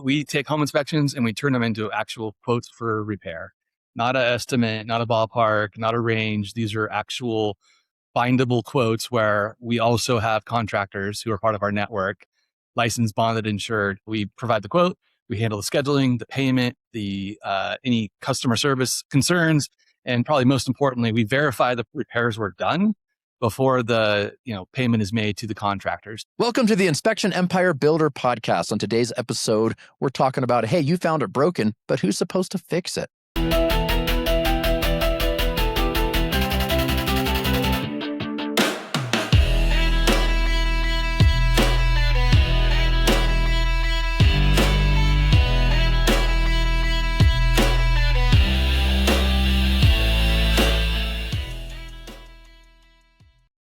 We take home inspections and we turn them into actual quotes for repair. Not an estimate, not a ballpark, not a range. These are actual bindable quotes where we also have contractors who are part of our network, licensed, bonded, insured. We provide the quote, we handle the scheduling, the payment, the any customer service concerns, and probably most importantly, we verify the repairs were done before the payment is made to the contractors. Welcome to the Inspection Empire Builder podcast. On today's episode, we're talking about, hey, you found it broken, but who's supposed to fix it?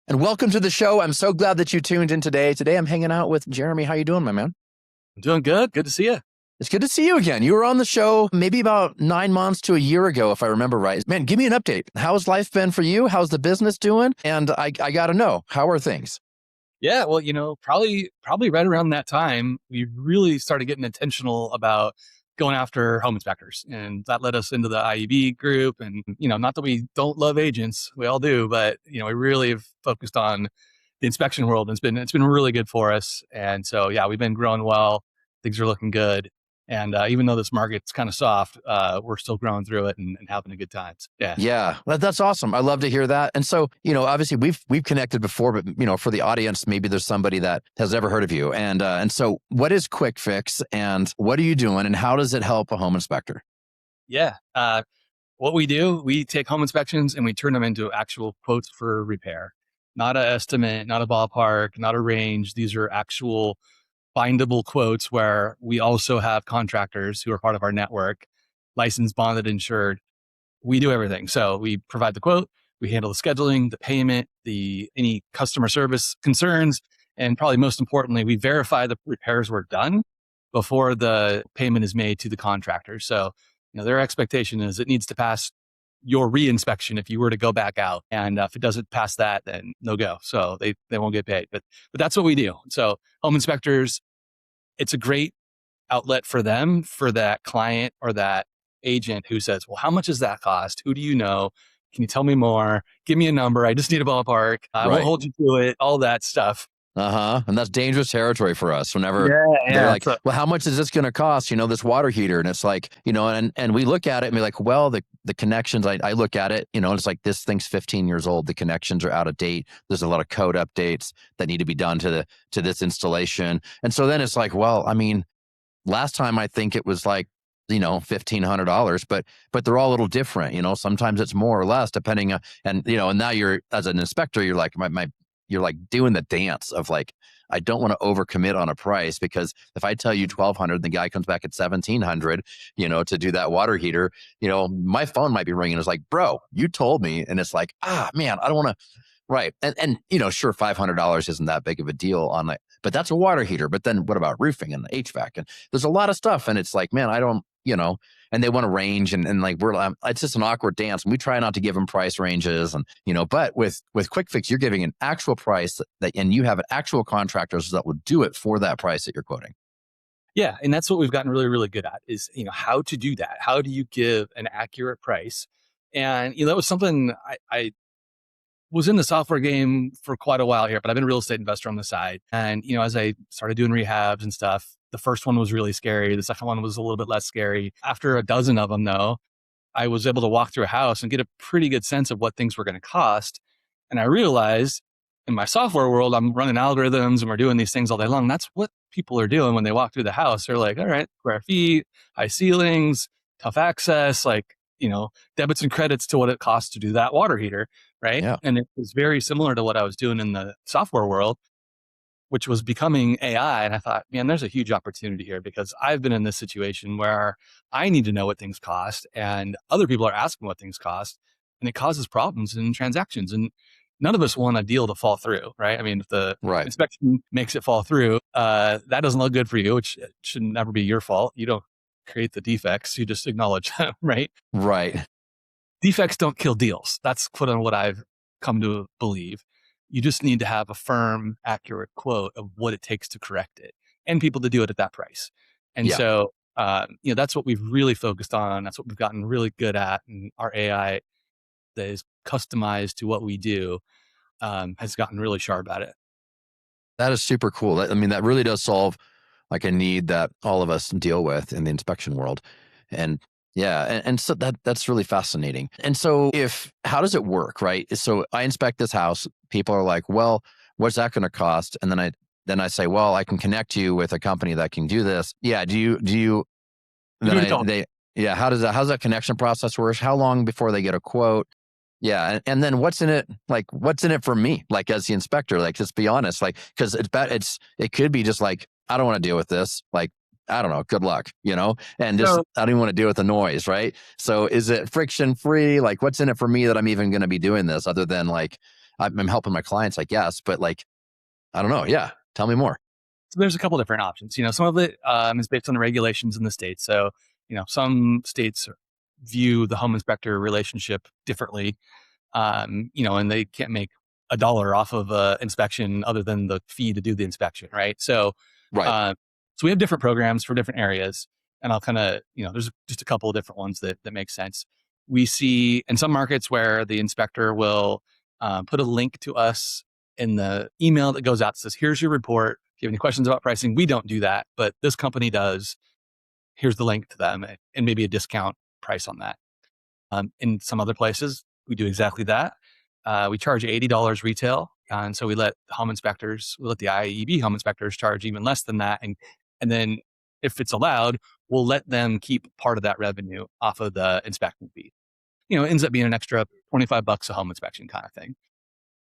And welcome to the show. I'm so glad that you tuned in today. Today, I'm hanging out with Jeremy. How you doing, my man? I'm doing good. Good to see you. It's good to see you again. You were on the show maybe about 9 months to a year ago, if I remember right. Man, give me an update. How's life been for you? How's the business doing? And I got to know, how are things? Yeah, well, probably right around that time, we really started getting intentional about going after home inspectors. And that led us into the IEB group. And, not that we don't love agents, we all do, but, we really have focused on the inspection world. And it's been really good for us. And so, yeah, we've been growing well. Things are looking good. And even though this market's kind of soft, we're still growing through it and having a good time. Yeah, that's awesome. I love to hear that. And so, obviously we've connected before, but for the audience, maybe there's somebody that has never heard of you. And so, what is Quick Fix, and what are you doing, and how does it help a home inspector? Yeah, what we do, we take home inspections and we turn them into actual quotes for repair. Not an estimate, not a ballpark, not a range. These are actual bindable quotes where we also have contractors who are part of our network, licensed, bonded, insured. We do everything. So we provide the quote, we handle the scheduling, the payment, any customer service concerns, and probably most importantly, we verify the repairs were done before the payment is made to the contractor. So, their expectation is it needs to pass your re-inspection if you were to go back out. And if it doesn't pass that, then no go. So they won't get paid. But that's what we do. So home inspectors, it's a great outlet for them, for that client or that agent who says, well, how much does that cost? Who do you know? Can you tell me more? Give me a number. I just need a ballpark. I won't hold you to it. All that stuff. And that's dangerous territory for us whenever they're like, well, how much is this going to cost? This water heater. And it's like, and we look at it and be like, well, the connections, I look at it, it's like, this thing's 15 years old. The connections are out of date. There's a lot of code updates that need to be done to this installation. And so then it's like, well, last time I think it was like, $1,500, but they're all a little different. Sometimes it's more or less depending on, and now you're, as an inspector, you're like, you're like doing the dance of like, I don't want to overcommit on a price, because if I tell you $1,200, the guy comes back at $1,700, to do that water heater, my phone might be ringing. It's like, bro, you told me. And it's like, man, I don't want to. Right. And sure, $500 isn't that big of a deal on it, but that's a water heater. But then what about roofing and the HVAC? And there's a lot of stuff. And it's like, man, I don't, and they want to range and like, it's just an awkward dance. And we try not to give them price ranges and, but with Quick Fix, you're giving an actual price and you have an actual contractors that will do it for that price that you're quoting. Yeah. And that's what we've gotten really, really good at is, how to do that. How do you give an accurate price? And, that was something I was in the software game for quite a while here, but I've been a real estate investor on the side. And, as I started doing rehabs and stuff, the first one was really scary. The second one was a little bit less scary. After a dozen of them, though, I was able to walk through a house and get a pretty good sense of what things were going to cost. And I realized in my software world, I'm running algorithms and we're doing these things all day long. That's what people are doing when they walk through the house. They're like, all right, square feet, high ceilings, tough access, debits and credits to what it costs to do that water heater. Right. Yeah. And it was very similar to what I was doing in the software world, which was becoming AI. And I thought, man, there's a huge opportunity here, because I've been in this situation where I need to know what things cost and other people are asking what things cost, and it causes problems in transactions. And none of us want a deal to fall through, right? If the inspection makes it fall through, that doesn't look good for you, which should never be your fault. You don't create the defects, you just acknowledge them, right? Right. Defects don't kill deals. That's what I've come to believe. You just need to have a firm, accurate quote of what it takes to correct it and people to do it at that price. And so, that's what we've really focused on. That's what we've gotten really good at. And our AI that is customized to what we do has gotten really sharp at it. That is super cool. I mean, that really does solve like a need that all of us deal with in the inspection world. And and so that's really fascinating. And so how does it work, right? So I inspect this house, people are like, well, what's that going to cost? And then I say, well, I can connect you with a company that can do this. Yeah. How's that connection process work? How long before they get a quote? Yeah, and then what's in it? Like, what's in it for me? Like, as the inspector, like, just be honest. Like, because it could be just like, I don't want to deal with this. Like, I don't know. Good luck, and just I don't even want to deal with the noise, right? So, is it friction free? Like, what's in it for me that I'm even going to be doing this? Other than like, I'm helping my clients, I guess, but like, I don't know. Yeah, tell me more. So there's a couple different options. Some of it is based on the regulations in the state. So, some states view the home inspector relationship differently, and they can't make $1 off of an inspection other than the fee to do the inspection, right? So, Right. So we have different programs for different areas, and I'll kind of, there's just a couple of different ones that make sense. We see in some markets where the inspector will put a link to us in the email that goes out that says, here's your report. If you have any questions about pricing, we don't do that, but this company does. Here's the link to them and maybe a discount price on that. In some other places, we do exactly that. We charge $80 retail. And so we let the IEB home inspectors charge even less than that. And then if it's allowed, we'll let them keep part of that revenue off of the inspection fee. It ends up being an extra $25 a home inspection kind of thing.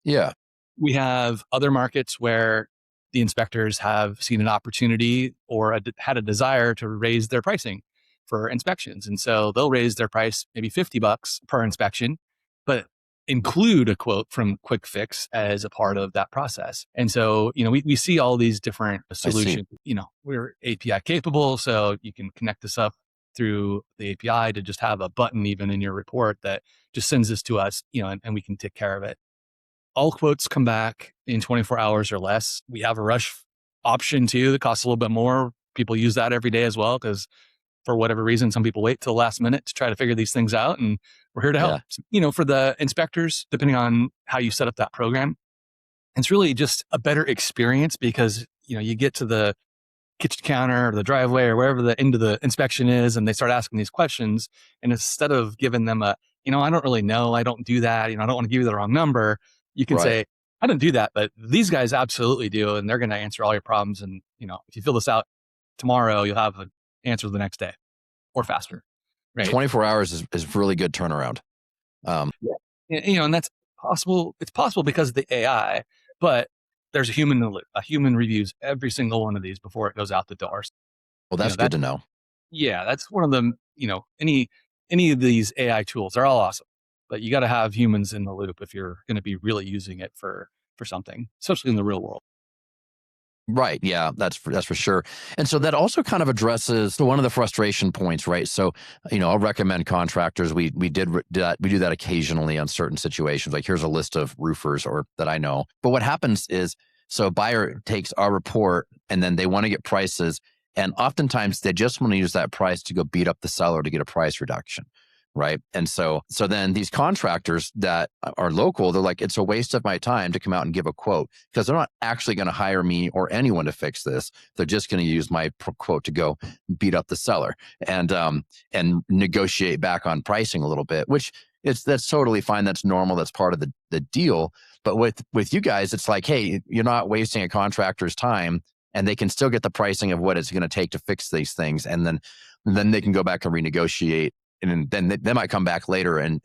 Yeah. We have other markets where the inspectors have seen an opportunity or had a desire to raise their pricing for inspections. And so they'll raise their price maybe $50 per inspection, but include a quote from Quick Fix as a part of that process. And so, we see all these different solutions. We're API capable, so you can connect this up through the API to just have a button even in your report that just sends this to us, and we can take care of it. All quotes come back in 24 hours or less. We have a rush option too that costs a little bit more. People use that every day as well because for whatever reason, some people wait till the last minute to try to figure these things out, and we're here to help. For the inspectors, depending on how you set up that program, it's really just a better experience because, you get to the kitchen counter or the driveway or wherever the end of the inspection is, and they start asking these questions. And instead of giving them I don't really know, I don't do that, I don't want to give you the wrong number, you can say, I don't do that, but these guys absolutely do. And they're going to answer all your problems. And, if you fill this out tomorrow, you'll have an answer the next day or faster. Right. 24 hours is really good turnaround. And that's possible. It's possible because of the AI, but there's a human in the loop. A human reviews every single one of these before it goes out the door. Well, that's good to know. Yeah, that's one of them. Any of these AI tools, they're all awesome, but you got to have humans in the loop if you're going to be really using it for something, especially in the real world. Right. Yeah, that's for sure. And so that also kind of addresses one of the frustration points, right? So, I'll recommend contractors. We do that occasionally on certain situations. Like here's a list of roofers or that I know. But what happens is, so a buyer takes our report and then they want to get prices. And oftentimes they just want to use that price to go beat up the seller to get a price reduction. Right. And so then these contractors that are local, they're like, it's a waste of my time to come out and give a quote because they're not actually going to hire me or anyone to fix this. They're just going to use my quote to go beat up the seller and negotiate back on pricing a little bit, which that's totally fine. That's normal. That's part of the deal. But with you guys, it's like, hey, you're not wasting a contractor's time and they can still get the pricing of what it's going to take to fix these things. And then they can go back and renegotiate. And then they might come back later and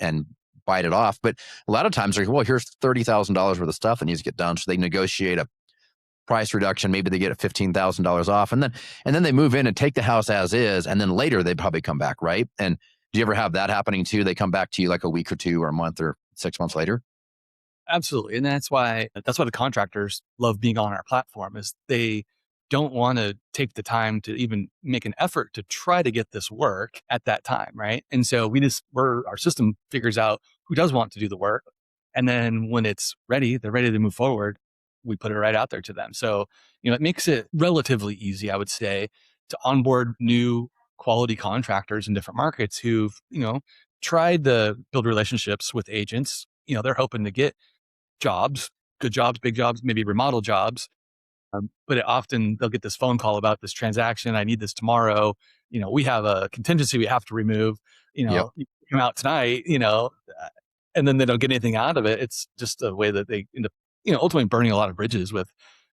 bite it off. But a lot of times they're like, well, here's $30,000 worth of stuff that needs to get done. So they negotiate a price reduction. Maybe they get $15,000 off. And then they move in and take the house as is. And then later they probably come back, right? And do you ever have that happening too? They come back to you like a week or two or a month or 6 months later? Absolutely. And that's why the contractors love being on our platform is they don't want to take the time to even make an effort to try to get this work at that time. Right. And so our system figures out who does want to do the work. And then when it's ready, they're ready to move forward. We put it right out there to them. So, it makes it relatively easy, I would say, to onboard new quality contractors in different markets who've, tried to build relationships with agents. They're hoping to get jobs, good jobs, big jobs, maybe remodel jobs. But often they'll get this phone call about this transaction. I need this tomorrow. We have a contingency we have to remove. Yep. You come out tonight, and then they don't get anything out of it. It's just a way that they end up, ultimately burning a lot of bridges with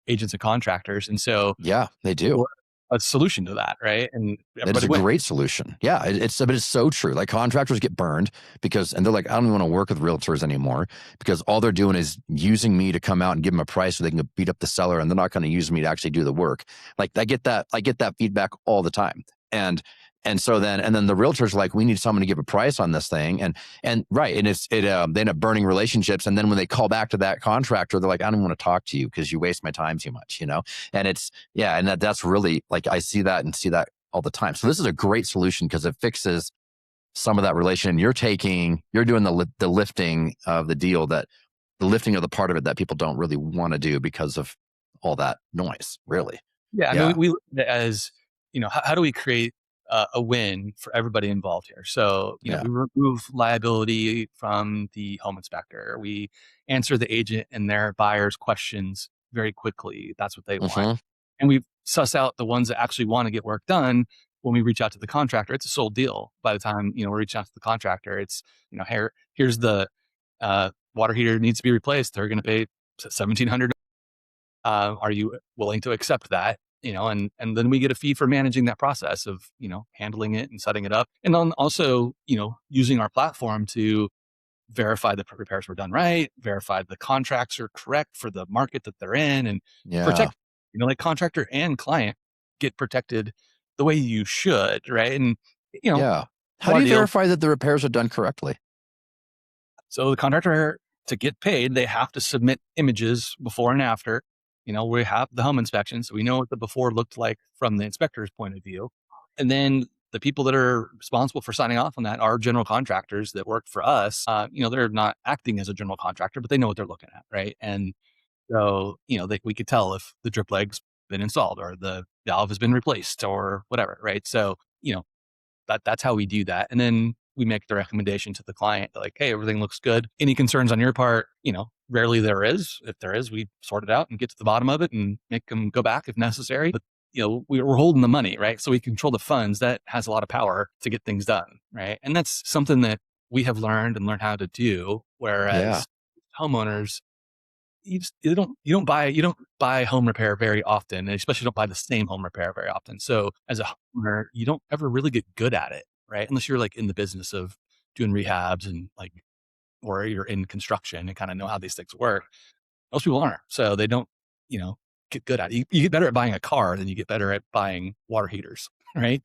agents and contractors. And so, yeah, they do. A solution to that, right? And That is a great solution. Yeah, but it's so true. Like contractors get burned and they're like, I don't want to work with realtors anymore because all they're doing is using me to come out and give them a price so they can beat up the seller, and they're not going to use me to actually do the work. Like I get that feedback all the time. And so then the realtors are like, we need someone to give a price on this thing. And right. And they end up burning relationships. And then when they call back to that contractor, they're like, I don't want to talk to you because you waste my time too much, And and that's really like, I see that all the time. So this is a great solution because it fixes some of that relation. You're doing the lifting of the deal, the lifting of the part of it that people don't really want to do because of all that noise, really. Yeah. I mean, we look at it as, how do we create a win for everybody involved here? So, we remove liability from the home inspector. We answer the agent and their buyer's questions very quickly. That's what they want. And we suss out the ones that actually want to get work done when we reach out to the contractor. It's a sold deal by the time, we're reaching out to the contractor. It's, here's the water heater needs to be replaced. They're going to pay $1,700. Are you willing to accept that? And then we get a fee for managing that process of, handling it and setting it up. And then also, using our platform to verify the repairs were done right, verify the contracts are correct for the market that they're in, and protect, like contractor and client get protected the way you should. Right. And, how do you verify that the repairs are done correctly? So the contractor, to get paid, they have to submit images before and after. We have the home inspection, so we know what the before looked like from the inspector's point of view. And then the people that are responsible for signing off on that are general contractors that work for us. They're not acting as a general contractor, but they know what they're looking at, right? And so, we could tell if the drip leg's been installed or the valve has been replaced or whatever, right? So, that's how we do that. And then we make the recommendation to the client, like, hey, everything looks good. Any concerns on your part? Rarely there is. If there is, we sort it out and get to the bottom of it and make them go back if necessary. But, we're holding the money, right? So we control the funds. That has a lot of power to get things done, right? And that's something that we have learned how to do. Whereas homeowners, you don't buy home repair very often, and especially don't buy the same home repair very often. So as a homeowner, you don't ever really get good at it, right? Unless you're like in the business of doing rehabs and or you're in construction and kind of know how these things work. Most people aren't. So they don't, get good at it. You get better at buying a car than you get better at buying water heaters, right?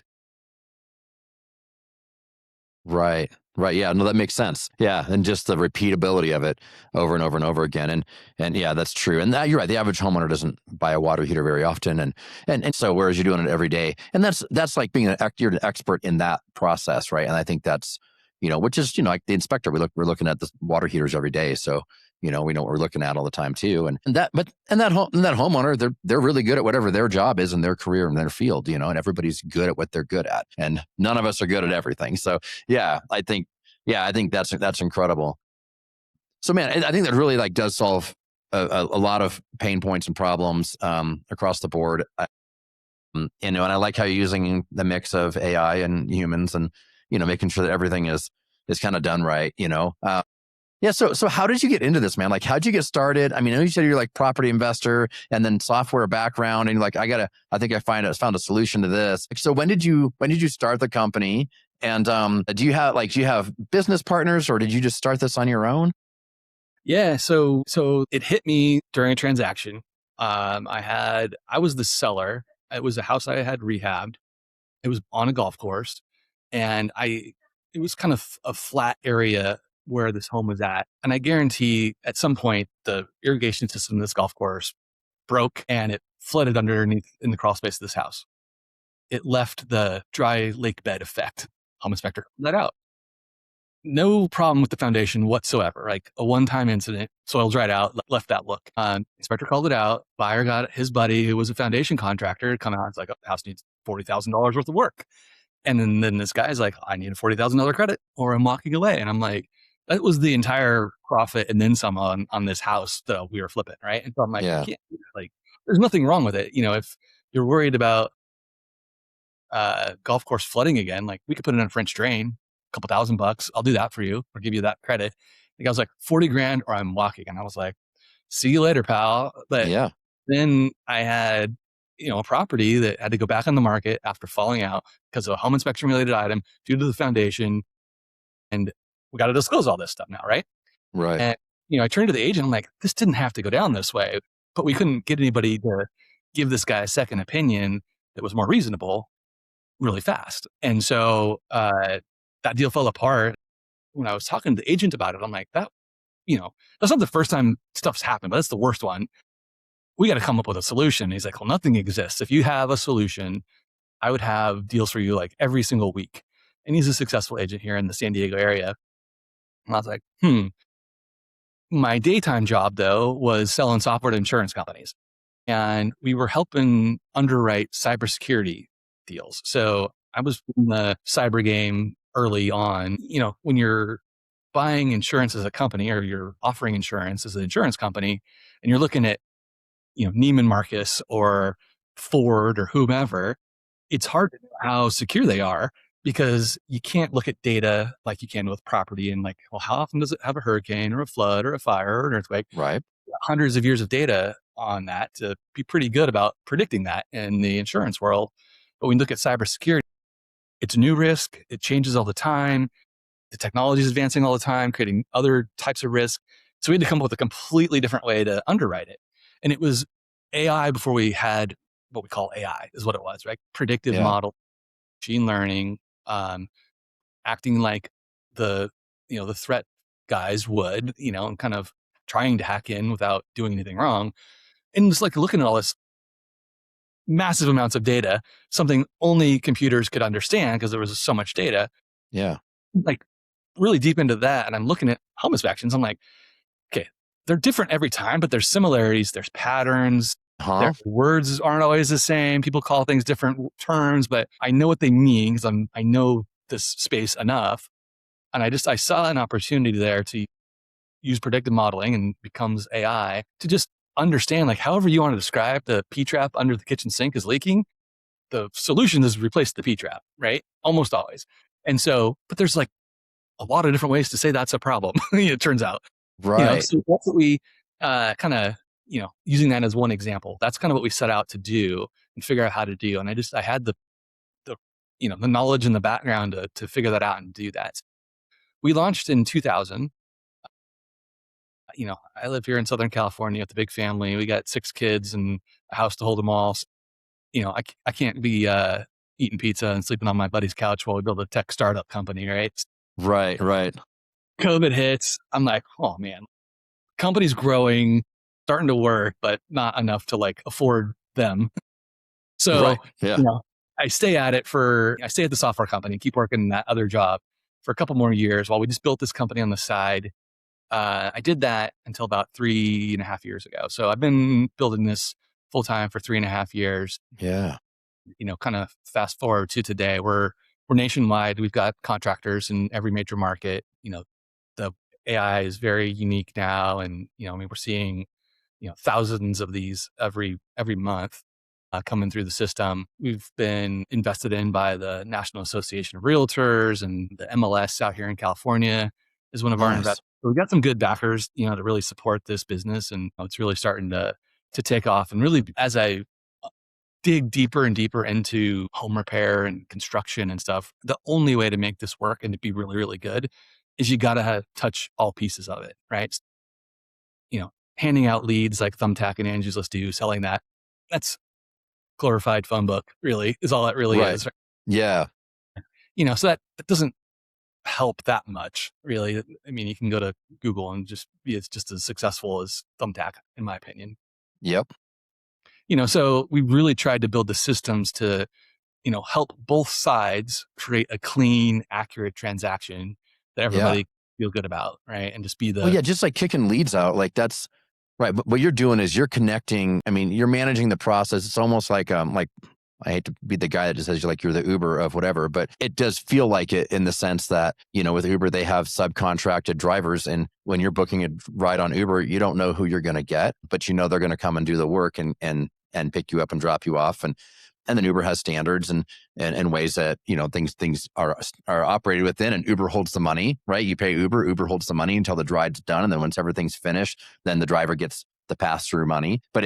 Right. Yeah. No, that makes sense. Yeah. And just the repeatability of it over and over and over again. And yeah, that's true. And you're right. The average homeowner doesn't buy a water heater very often. And so, whereas you're doing it every day, and that's like being you're an expert in that process. Right. And I think that's, which is, like the inspector, we're looking at the water heaters every day. So, we know what we're looking at all the time too. And that homeowner, they're really good at whatever their job is in their career and their field, and everybody's good at what they're good at. And none of us are good at everything. So yeah, I think that's incredible. So man, I think that really does solve a lot of pain points and problems across the board. And I like how you're using the mix of AI and humans and, making sure that everything is kind of done right, Yeah. So how did you get into this, man? Like, how'd you get started? I mean, I know you said you're like property investor and then software background, and you're like, I think I found a solution to this. So when did you start the company? And do you have business partners, or did you just start this on your own? Yeah. So it hit me during a transaction. I was the seller. It was a house I had rehabbed. It was on a golf course, and it was kind of a flat area where this home was at. And I guarantee at some point the irrigation system of this golf course broke and it flooded underneath in the crawl space of this house. It left the dry lake bed effect. Home inspector let out. no problem with the foundation whatsoever. Like a one-time incident, soil dried out, left that look. Inspector called it out. Buyer got his buddy, who was a foundation contractor, to come out. It's like, oh, the house needs $40,000 worth of work. And then this guy's like, I need a $40,000 credit or I'm walking away. And I'm like, that was the entire profit and then some on this house that we were flipping, right? And so I'm like, I can't do that. Like, there's nothing wrong with it. If you're worried about golf course flooding again, like we could put it in a French drain, a couple $1,000. I'll do that for you or give you that credit. The guy was like, 40 grand or I'm walking. And I was like, see you later, pal. But then I had, a property that had to go back on the market after falling out because of a home inspection related item due to the foundation. And we got to disclose all this stuff now, right? Right. And, I turned to the agent. I'm like, this didn't have to go down this way, but we couldn't get anybody to give this guy a second opinion that was more reasonable really fast. And so that deal fell apart. When I was talking to the agent about it, I'm like, that's not the first time stuff's happened, but that's the worst one. We got to come up with a solution. He's like, well, nothing exists. If you have a solution, I would have deals for you like every single week. And he's a successful agent here in the San Diego area. And I was like, My daytime job, though, was selling software to insurance companies. And we were helping underwrite cybersecurity deals. So I was in the cyber game early on. When you're buying insurance as a company or you're offering insurance as an insurance company and you're looking at, Neiman Marcus or Ford or whomever, it's hard to know how secure they are because you can't look at data like you can with property and like, well, how often does it have a hurricane or a flood or a fire or an earthquake? Right. Hundreds of years of data on that to be pretty good about predicting that in the insurance world. But when you look at cybersecurity, it's a new risk. It changes all the time. The technology is advancing all the time, creating other types of risk. So we had to come up with a completely different way to underwrite it. And it was AI before we had what we call AI is what it was, right? Predictive model, machine learning, acting like the threat guys would, and kind of trying to hack in without doing anything wrong. And just like looking at all this massive amounts of data, something only computers could understand because there was so much data. Yeah. Like really deep into that. And I'm looking at home inspections. I'm like, okay, they're different every time, but there's similarities, there's patterns. Their words aren't always the same. People call things different terms, but I know what they mean because I know this space enough. And I saw an opportunity there to use predictive modeling and becomes AI to just understand, like, however you want to describe the P-trap under the kitchen sink is leaking, the solution is replace the P-trap, right? Almost always. And so, but there's like a lot of different ways to say that's a problem. It turns out, right? So that's what we kind of, using that as one example. That's kind of what we set out to do and figure out how to do. And I had the the knowledge and the background to figure that out and do that. We launched in 2000. I live here in Southern California with a big family. We got 6 kids and a house to hold them all. So, I can't be eating pizza and sleeping on my buddy's couch while we build a tech startup company, right? Right. COVID hits. I'm like, oh man, company's growing, starting to work, but not enough to like afford them. So, I stay at the software company, keep working that other job for a couple more years while we just built this company on the side. I did that until about 3.5 years ago. So I've been building this full time for 3.5 years. Yeah. Kind of fast forward to today, we're nationwide. We've got contractors in every major market. The AI is very unique now. And, we're seeing, thousands of these every month coming through the system. We've been invested in by the National Association of Realtors and the MLS out here in California is one of our investors. So we've got some good backers, to really support this business. And it's really starting to take off. And really, as I dig deeper and deeper into home repair and construction and stuff, the only way to make this work and to be really, really good is you got to touch all pieces of it, right? Handing out leads like Thumbtack and Angie's List do, selling that's glorified phone book, really, is all it really is. Right? Yeah. So that doesn't help that much, really. I mean, you can go to Google and it's just as successful as Thumbtack, in my opinion. Yep. So we really tried to build the systems to, help both sides create a clean, accurate transaction that Yeah. everybody feel good about, right? And just be Well, the yeah, just like kicking leads out, like that's right. But what you're doing is you're connecting. I mean, you're managing the process. It's almost like I hate to be the guy that just says you're the Uber of whatever, but it does feel like it in the sense that, with Uber, they have subcontracted drivers. And when you're booking a ride on Uber, you don't know who you're going to get, but they're going to come and do the work and pick you up and drop you off. And then Uber has standards and ways that, things are operated within, and Uber holds the money, right? You pay Uber holds the money until the ride's done. And then once everything's finished, then the driver gets the pass-through money. But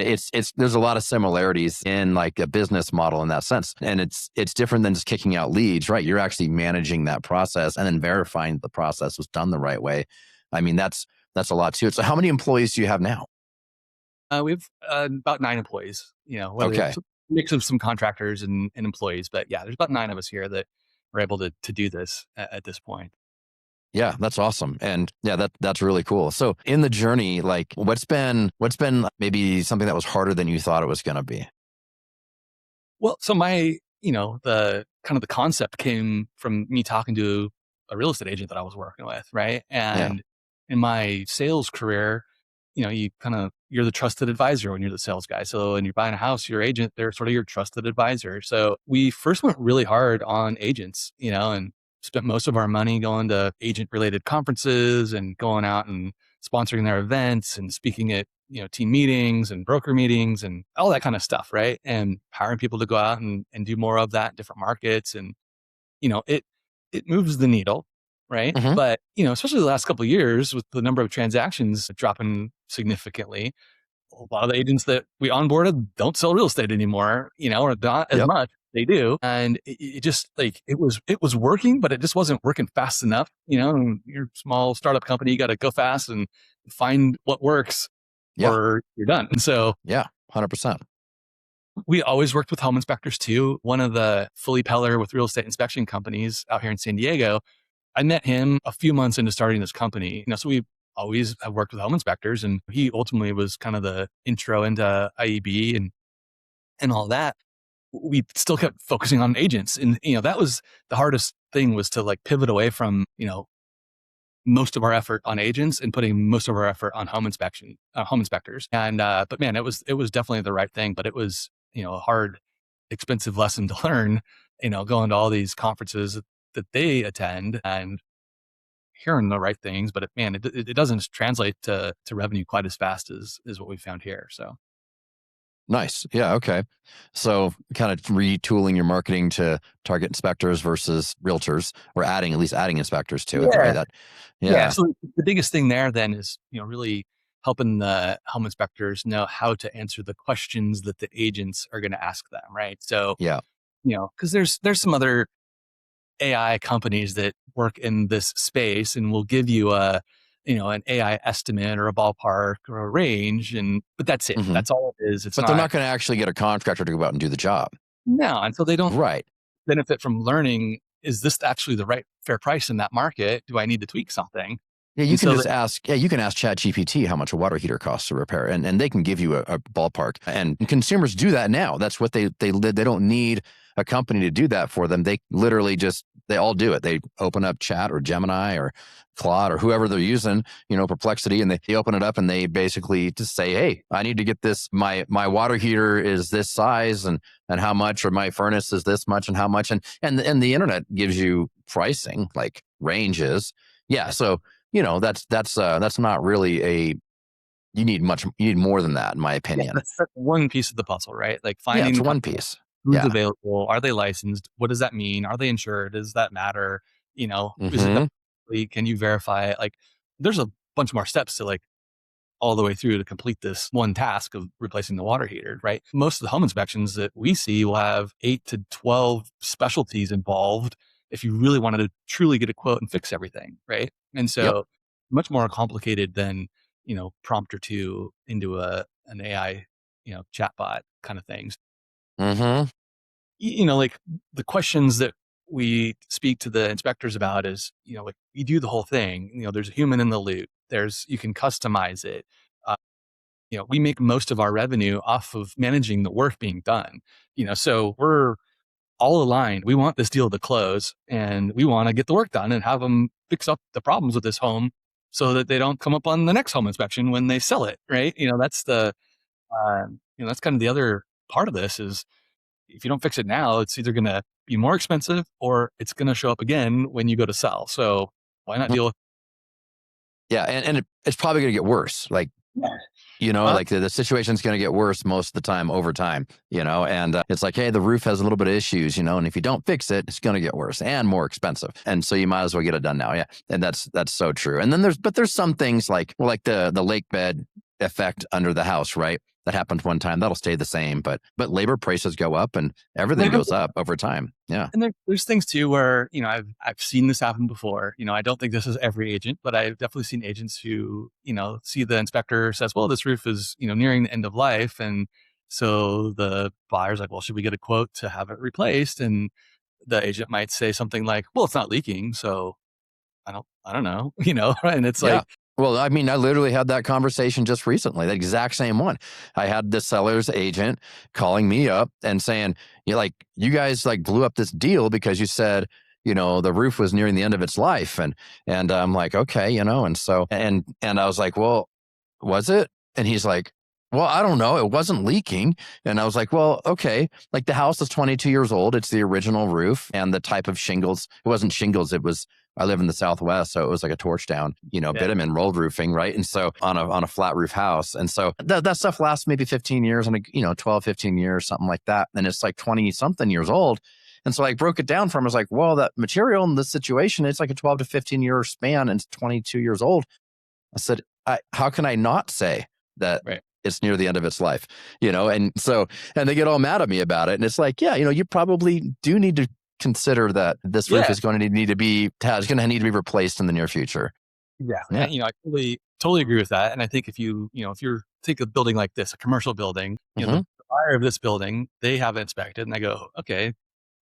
there's a lot of similarities in like a business model in that sense. And it's different than just kicking out leads, right? You're actually managing that process and then verifying the process was done the right way. I mean, that's a lot too. So how many employees do you have now? we have about 9 employees, whether Okay. it's a mix of some contractors and employees, but yeah, there's about 9 of us here that are able to do this at this point. Yeah, that's awesome. And yeah, that's really cool. So in the journey, like what's been maybe something that was harder than you thought it was going to be? Well, so my, the kind of the concept came from me talking to a real estate agent that I was working with, right? Yeah. And in my sales career, you're the trusted advisor when you're the sales guy. So when you're buying a house, your agent, they're sort of your trusted advisor. So we first went really hard on agents, and spent most of our money going to agent related conferences and going out and sponsoring their events and speaking at, team meetings and broker meetings and all that kind of stuff. Right. And hiring people to go out and do more of that in different markets. And, it moves the needle. Right. Mm-hmm. But, especially the last couple of years with the number of transactions dropping significantly, a lot of the agents that we onboarded don't sell real estate anymore, or not as Yep. much. They do. And it just like, it was working, but it just wasn't working fast enough. And you're a small startup company, you got to go fast and find what works Yeah. or you're done. And so Yeah. 100%. we always worked with home inspectors too. One of the Philly Peller with real estate inspection companies out here in San Diego, I met him a few months into starting this company. So we always have worked with home inspectors, and he ultimately was kind of the intro into IEB and all that. We still kept focusing on agents, and that was the hardest thing, was to like pivot away from most of our effort on agents and putting most of our effort on home inspectors. And but man, it was definitely the right thing, but it was a hard, expensive lesson to learn. Going to all these conferences that they attend and hearing the right things, but it doesn't translate to revenue quite as fast as what we found here. So Nice. Yeah. Okay. So kind of retooling your marketing to target inspectors versus realtors, or at least adding inspectors to it, right? Yeah. Yeah. So the biggest thing there then is, really helping the home inspectors know how to answer the questions that the agents are going to ask them. Right. So, Yeah. cause there's some other AI companies that work in this space and will give you an AI estimate or a ballpark or a range. But that's it. Mm-hmm. That's all it is. It's But they're not, not going to actually get a contractor to go out and do the job. no. And so they don't Right. benefit from learning, is this actually the right fair price in that market? Do I need to tweak something? Yeah, you And can so just ask. Yeah, you can ask ChatGPT how much a water heater costs to repair, and they can give you a ballpark. And consumers do that now. That's what they don't need a company to do that for them. They literally they all do it. They open up Chat or Gemini or Claude or whoever they're using, Perplexity, and they open it up and they basically just say, "Hey, I need to get this. My water heater is this size and how much, or my furnace is this much and how much." And the internet gives you pricing, like ranges. Yeah, so that's not really you need more than that, in my opinion. that's one piece of the puzzle, right? Like Yeah, it's finding one piece. who's Yeah. available. Are they licensed? What does that mean? Are they insured? Does that matter? Is it, Mm-hmm. can you verify it? Like there's a bunch more steps to like all the way through to complete this one task of replacing the water heater, right? Most of the home inspections that we see will have 8 to 12 specialties involved if you really wanted to truly get a quote and fix everything, right? And Yep. so much more complicated than, prompt or two into an AI, chatbot kind of things. Mm-hmm. Like the questions that we speak to the inspectors about is, like you do the whole thing, there's a human in the loop. You can customize it. Uh, we make most of our revenue off of managing the work being done. So we're all aligned. We want this deal to close, and we want to get the work done and have them fix up the problems with this home so that they don't come up on the next home inspection when they sell it, right? That's that's kind of the other part of this is if you don't fix it now, it's either going to be more expensive or it's going to show up again when you go to sell. So why not deal with? Yeah. And it's probably going to get worse. Like, like the situation's going to get worse most of the time over time, and it's like, hey, the roof has a little bit of issues, and if you don't fix it, it's going to get worse and more expensive. And so you might as well get it done now. Yeah. And that's so true. And then there's some things like the lake bed effect under the house, right? That happened one time. That'll stay the same, but labor prices go up and everything goes up over time. Yeah. And there's things too where, I've seen this happen before. I don't think this is every agent, but I've definitely seen agents who, see the inspector says, well, this roof is, nearing the end of life. And so the buyer's like, well, should we get a quote to have it replaced? And the agent might say something like, well, it's not leaking. So I don't know, and it's like, well, I mean, I literally had that conversation just recently, the exact same one. I had the seller's agent calling me up and saying, you guys blew up this deal because you said, the roof was nearing the end of its life. And I'm like, okay, and so, and I was like, well, was it? And he's like, well, I don't know. It wasn't leaking. And I was like, well, okay. The house is 22 years old. It's the original roof and the type of shingles. It wasn't shingles. I live in the Southwest, so it was like a torch down, bitumen rolled roofing, right? And so on a flat roof house. And so that stuff lasts maybe 15 years and 12, 15 years, something like that. And it's 20 something years old. And so I broke it down for him. I was like, well, that material in this situation, it's a 12 to 15 year span and it's 22 years old. I said, how can I not say that it's near the end of its life? And they get all mad at me about it. And it's like, yeah, you probably do need to consider that this roof is going to need to be replaced in the near future. Yeah. And, I totally agree with that. And I think if you're think of a building like this, a commercial building, the buyer of this building, they have it inspected and they go, okay,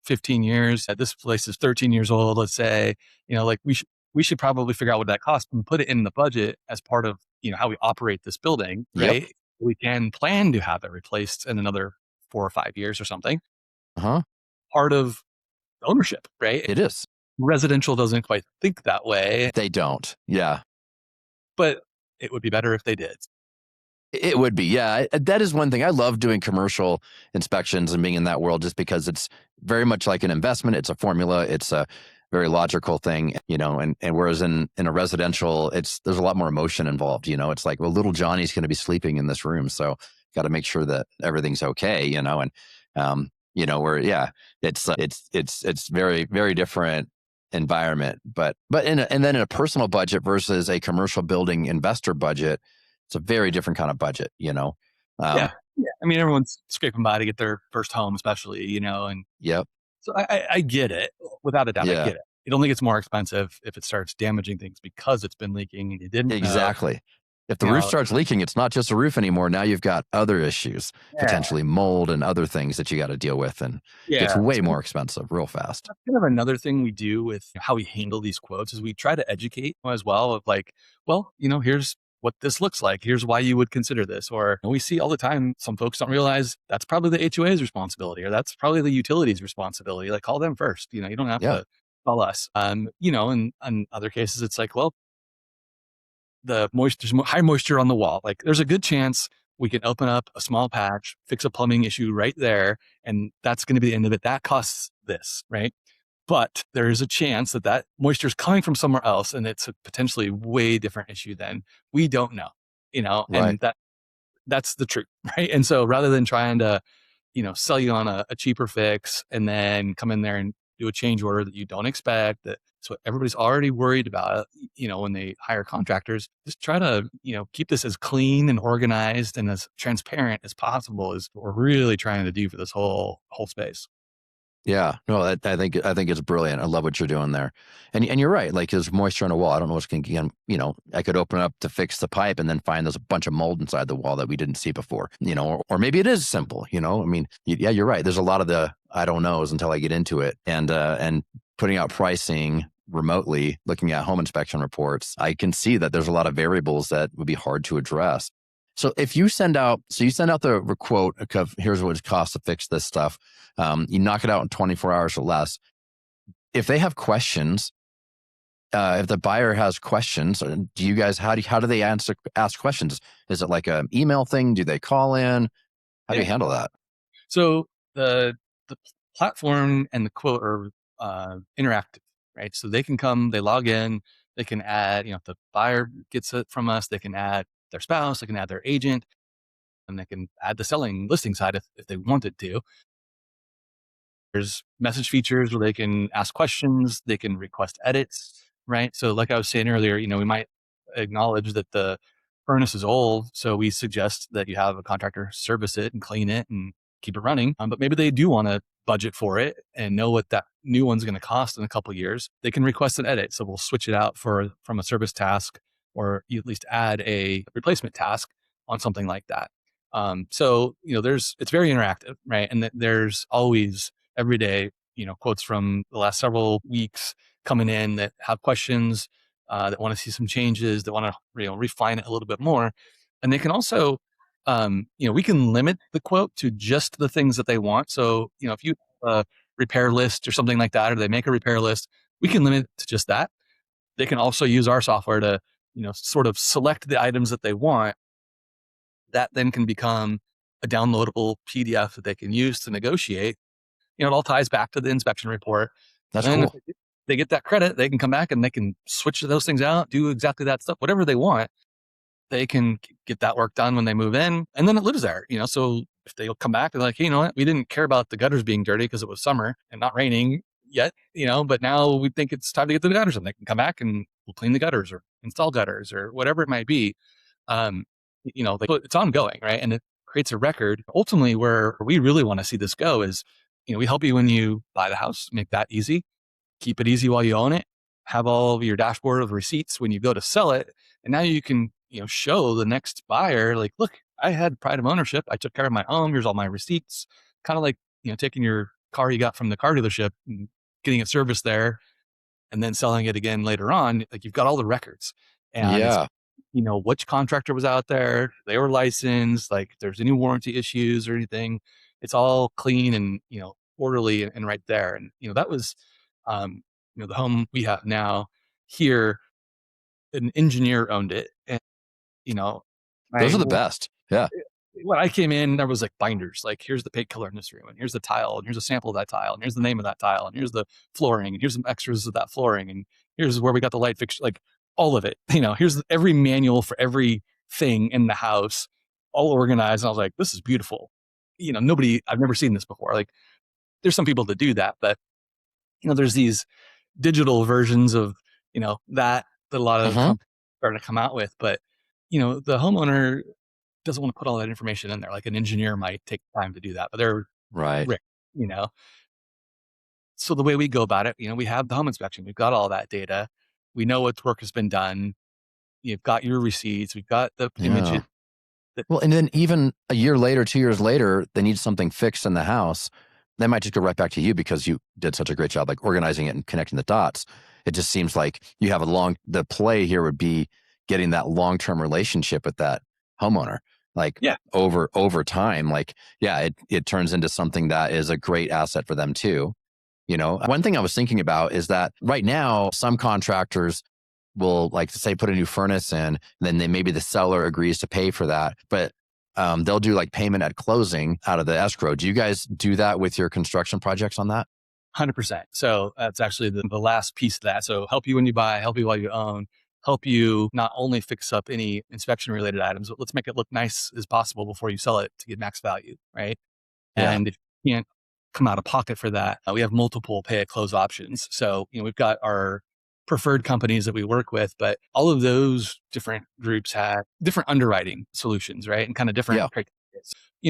15 years, this place is 13 years old, let's say, we should probably figure out what that costs and put it in the budget as part of, how we operate this building, right? Yep. We can plan to have it replaced in another 4 or 5 years or something. Part of ownership, right? It is. Residential doesn't quite think that way. They don't. Yeah. But it would be better if they did. It would be. Yeah. That is one thing. I love doing commercial inspections and being in that world just because it's very much like an investment. It's a formula. It's a very logical thing, and whereas in a residential, there's a lot more emotion involved. It's like, well, little Johnny's going to be sleeping in this room. So got to make sure that everything's okay, it's very, very different environment, but then in a personal budget versus a commercial building investor budget, it's a very different kind of budget, Yeah. I mean, everyone's scraping by to get their first home, especially, and yep. So I get it without a doubt. Yeah. I get it. It only gets more expensive if it starts damaging things because it's been leaking and you didn't exactly know. If the roof starts leaking, it's not just a roof anymore. Now you've got other issues, potentially mold and other things that you got to deal with. And it's way more expensive real fast. That's kind of another thing we do with how we handle these quotes is we try to educate as well of well, here's what this looks like. Here's why you would consider this. Or we see all the time, some folks don't realize that's probably the HOA's responsibility or that's probably the utility's responsibility. Call them first. You don't have to call us. And in other cases, it's well, there's high moisture on the wall. There's a good chance we can open up a small patch, fix a plumbing issue right there. And that's going to be the end of it. That costs this, right? But there is a chance that moisture is coming from somewhere else and it's a potentially way different issue than we don't know, and that's the truth, right? And so rather than trying to, sell you on a cheaper fix and then come in there and do a change order that you don't expect, so everybody's already worried about, when they hire contractors, just try to, keep this as clean and organized and as transparent as possible is what we're really trying to do for this whole space. Yeah, no, I think it's brilliant. I love what you're doing there, and you're right. There's moisture on a wall. I don't know what's going to, I could open up to fix the pipe and then find there's a bunch of mold inside the wall that we didn't see before. Or maybe it is simple. I mean, yeah, you're right. There's a lot of the I don't knows until I get into it, and putting out pricing remotely, looking at home inspection reports, I can see that there's a lot of variables that would be hard to address. So if you send out, you send out the quote of here's what it costs to fix this stuff. You knock it out in 24 hours or less. If they have questions, if the buyer has questions, do you guys, how do they ask questions? Is it like an email thing? Do they call in? How do you handle that? So the platform and the quote are interactive, right? So they can come, they log in, they can add, if the buyer gets it from us, they can add their spouse, they can add their agent, and they can add the selling listing side if they wanted to. There's message features where they can ask questions, they can request edits, right? So like I was saying earlier, we might acknowledge that the furnace is old, so we suggest that you have a contractor service it and clean it and keep it running. But maybe they do want to budget for it and know what that new one's going to cost in a couple of years. They can request an edit, so we'll switch it out from a service task, or you at least add a replacement task on something like that. So it's very interactive, right? And there's always every day, quotes from the last several weeks coming in that have questions, that want to see some changes, that want to, refine it a little bit more. And they can also, we can limit the quote to just the things that they want. So, if you have a repair list or something like that, or they make a repair list, we can limit it to just that. They can also use our software to, sort of select the items that they want. That then can become a downloadable PDF that they can use to negotiate. It all ties back to the inspection report. That's and cool. If they get that credit, they can come back and they can switch those things out, do exactly that stuff, whatever they want. They can get that work done when they move in, and then it lives there. So if they'll come back, they're like, hey, you know what? We didn't care about the gutters being dirty because it was summer and not raining yet, but now we think it's time to get to the gutters, and they can come back and we'll clean the gutters or install gutters or whatever it might be. Um, it's ongoing, right? And it creates a record. Ultimately, where we really want to see this go is, we help you when you buy the house, make that easy, keep it easy while you own it, have all of your dashboard of receipts when you go to sell it. And now you can, show the next buyer, like, look, I had pride of ownership. I took care of my home. Here's all my receipts. Kind of like, taking your car you got from the car dealership and getting it serviced there and then selling it again later on. Like, you've got all the records, and it's, Yeah. which contractor was out there, they were licensed, like if there's any warranty issues or anything, it's all clean and, orderly and right there. And, that was, the home we have now here, an engineer owned it. And, Those I, are the best. Yeah. when I came in, there was like binders, like here's the paint color in this room, and here's the tile, and here's a sample of that tile, and here's the name of that tile, and here's the flooring, and here's some extras of that flooring, and here's where we got the light fixture, like all of it. Here's every manual for every thing in the house, all organized. And I was like, this is beautiful. I've never seen this before. Like, there's some people that do that, but there's these digital versions of that a lot of companies are starting to come out with, but the homeowner doesn't want to put all that information in there. Like, an engineer might take time to do that, but they're right. rich, So the way we go about it, we have the home inspection. We've got all that data. We know what work has been done. You've got your receipts. We've got the images. Well, and then even a year later, 2 years later, they need something fixed in the house. They might just go right back to you because you did such a great job, like organizing it and connecting the dots. It just seems like you have the play here would be getting that long-term relationship with that homeowner. Like, over time, like, it turns into something that is a great asset for them too. One thing I was thinking about is that right now, some contractors will, like, say, put a new furnace in, and then maybe the seller agrees to pay for that, but they'll do like payment at closing out of the escrow. Do you guys do that with your construction projects on that? 100%. So that's actually the last piece of that. So help you when you buy, help you while you own, help you not only fix up any inspection related items, but let's make it look nice as possible before you sell it to get max value, right? Yeah. And if you can't come out of pocket for that, we have multiple pay at close options. So, we've got our preferred companies that we work with, but all of those different groups have different underwriting solutions, right? And kind of different criteria.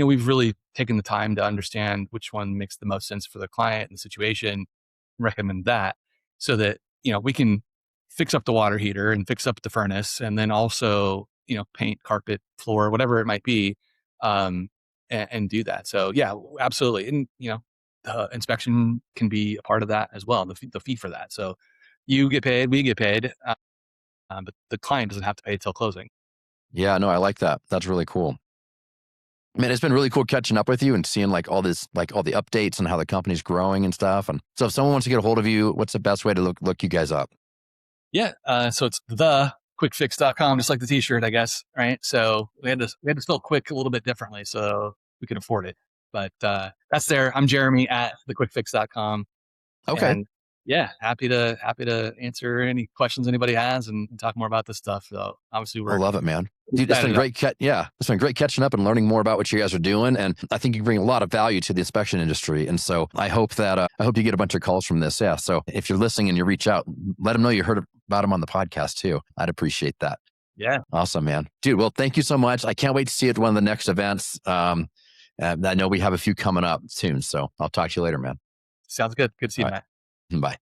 We've really taken the time to understand which one makes the most sense for the client and the situation, recommend that, so that, we can fix up the water heater and fix up the furnace, and then also, paint, carpet, floor, whatever it might be, and do that. So yeah, absolutely. And, the inspection can be a part of that as well, the fee for that. So you get paid, we get paid, but the client doesn't have to pay till closing. Yeah, no, I like that. That's really cool. Man, it's been really cool catching up with you and seeing like all this, like all the updates and how the company's growing and stuff. And so if someone wants to get a hold of you, what's the best way to look you guys up? Yeah. So it's thequickfix.com, just like the t-shirt, I guess. Right. So we had to spell quick a little bit differently so we could afford it. But that's there. I'm Jeremy at thequickfix.com. Okay. And yeah, happy to answer any questions anybody has and talk more about this stuff. So obviously I we're love it, man. Dude, it's been excited about. great. It's been great catching up and learning more about what you guys are doing. And I think you bring a lot of value to the inspection industry. And so I hope that, I hope you get a bunch of calls from this. Yeah. So if you're listening and you reach out, let them know you heard about them on the podcast too. I'd appreciate that. Yeah. Awesome, man. Dude, well, thank you so much. I can't wait to see you at one of the next events. I know we have a few coming up soon. So I'll talk to you later, man. Sounds good. Good to see you, All Matt. right. Bye.